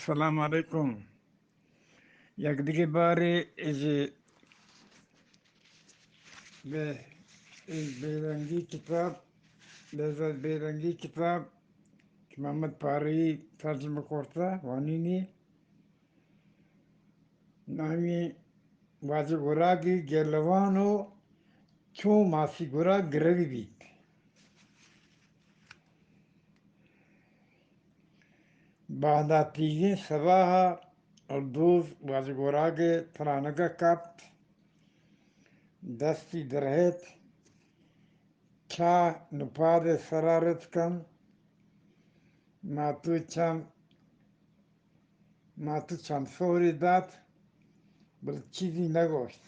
السلام علیکم. یک دیگه باری بیرنگی کتاب لذت بیرنگی کتاب که محمد پاری ترجمه کرده وانینی نامی واجه گراگی گرلوانو چون ماسی گرا گروی بید. بعد تیزی صبح اور دوز واجه گراگی ترانگا کپت دستی درهت چا نپاد سرارت کن ماتو چم سوری داد بل چیزی نگوشت.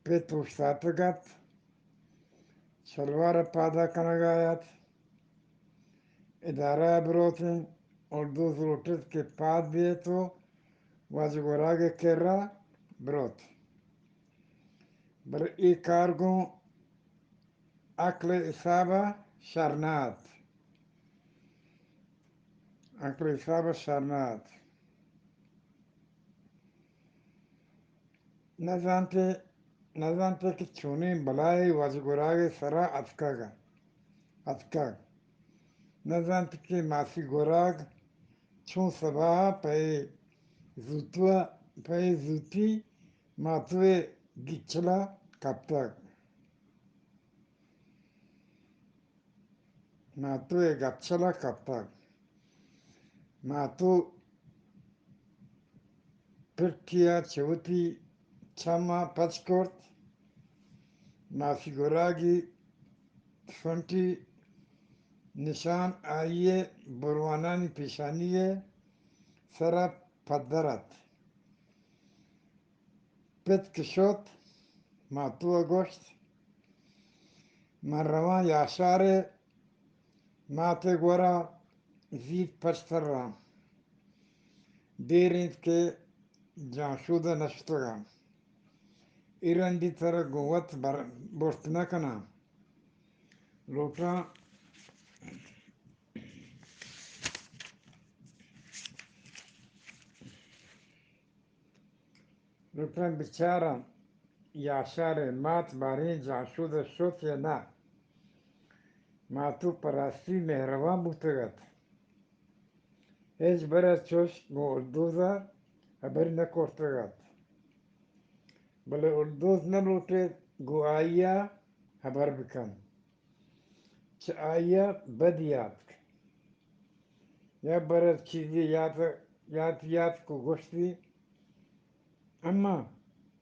پیتوش ساتگت شلوار پادا کنگایت ادارہ بروتیں اور دوز روٹت کے پاد دیے تو واجگوراگے کرا بروت بر ای کارگوں عقل اصابہ شرنات عقل اصابہ شرنات نہ جانتے کہ چونی بلائی واجگوراگے سرا اتکاگ نہ جانتے کہ ماسی گوراگ چون صبح پای زوتی ماتوے گچلا کپتاگ ماتو پرتیا چوتی چما پچکورت ماسی گوراگی سنٹی نشان آئیے بروانانی پیشانیے سرا پدرت پت کشوت ماتو اگوشت من روان یاشاره ماته گورا زید پشتر رام دیرینت که جانشوده نشتگم ایران دی تر گوت برست نکنم لوٹا بیچارم یاشاره مات بارین جانشوده شد یا نه ماتو پراستی مهروان بودتگد هیچ برای چوش گو اردوزا خبر نکرتگد بله اردوز نلوٹه گو آیا خبر بکن چه آیا بد یاد یا برای چیزی یاد کو گوشتی اما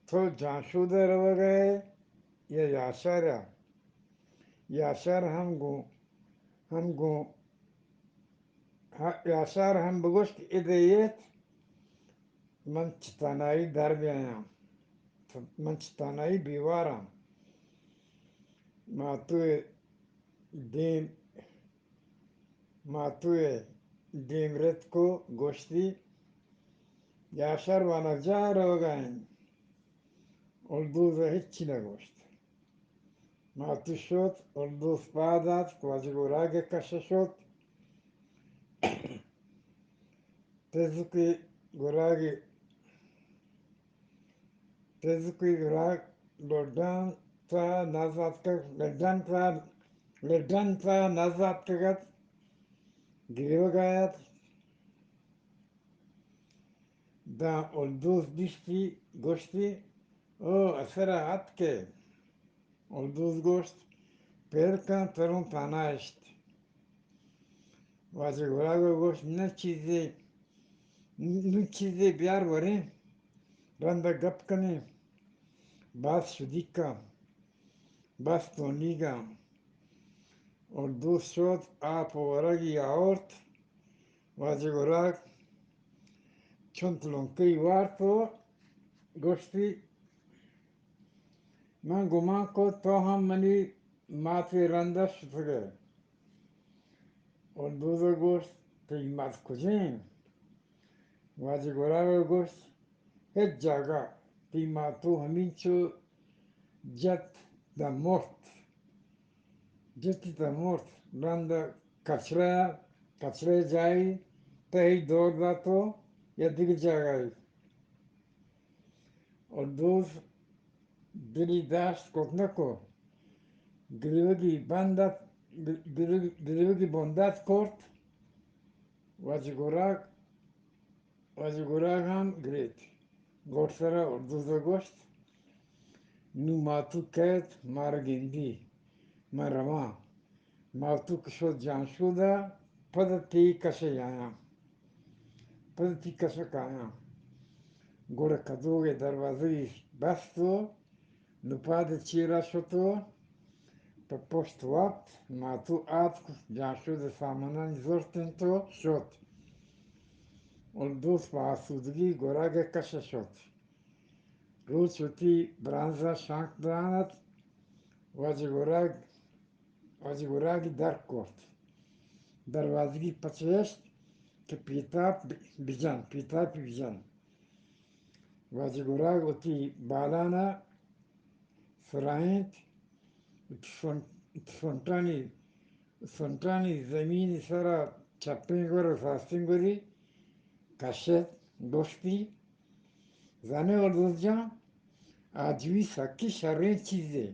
تو جانشوده رو گئے یا یاشار ہم گو یاشار ہم بگوشت ادیت من چتانائی در بیایم من چتانائی بیوارم ماتوی دیمرت کو گوشتی یاشار وانا جا رو گئے اردوز هیچی نگوشت ماتو شد اردوز پادات واجه گوراگه کشه شد تزوکی گوراگ لردن تا نزد کگد گریو گاید دا اردوز دیشتی گوشتی او اثر حد که اردوز گوشت پیرکن ترون تاناشت واجه گوراگو گوشت نه چیزی بیار ورین رنده گپ کنیم باز شدیکا باز تونیگا اردوز شد آپ ورگی آورد واجه گوراگ چون تلونکی وارد تو گوشتی من گمان کو تو هم منی ماتی رنده شدگه اردوز گوشت قیمت کجین واجه گوراگ گوشت هیچ جاگه قیمتو همین چو جت دا مرد رنده کچره جایی تهی دور dato ya digicagay. Orduz dili dasht kotnako. Grilgi bandat grilgi bondat kort. Vajgorak ham gret. Gorsara orduzda gosht. Nu matu ket margindi. Marama. Matu kishod janshuda. Padati kashayaya. Padati kashakaya. گوڑ کدوگے دروازی بستو نپاد چیرا شتو پشت وقت ماتو آت جان شد سامانان زورتن تو شد اور دوست با آسودگی گوراگ کش شد روز شدی برانزا شانک دانت واجی گوراگی درک کرد دروازگی پچوشت که پیتاب بیجان واجگوراگ اتی بالانا سرایت سنٹانی زمین سرا چپیں گور ساستیں گوری کشت دوستی زانے اور دوست جان آجوی سکی شرین چیزیں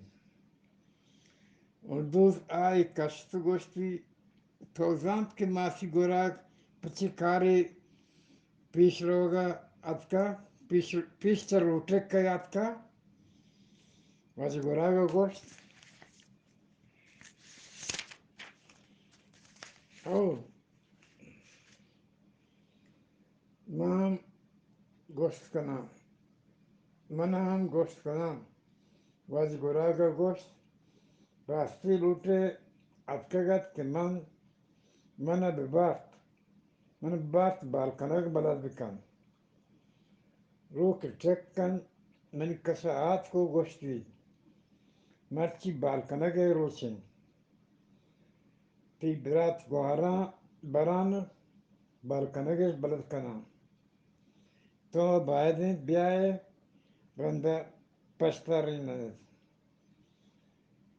اور دوست آئی کشت گوشتی توزانت کے ماسی گوراگ پچی کاری پیش روگا اتکا پیشتر روٹک کا اتکا واجی گوراگا گوشت اور مام گوشت کنام منہ ہم گوشت کنام واجی گوراگا گوشت راستی روٹے اتکا گت کہ منہ ببارت بالکنگ بلد بکن روک ٹھیک کن من کسا آت کو گوشتی مرچی بالکنگ روچن تی برات گوہران بران بالکنگش بلد کنان تو بایدیں بیائے رندہ پشتارین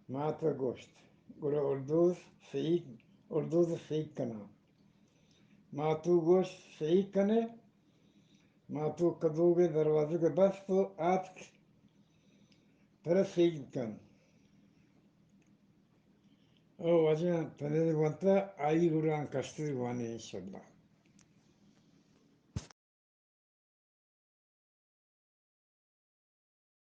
ماتا گوشت گوڑا اردوز سیک کنا ماتو گوشت سیک کنے ماتو کدوگے دروازے کے بس تو آت طرح سیک کن او وجہ تنید وانتا آئی گوڑان کشتر وانے انشاءاللہ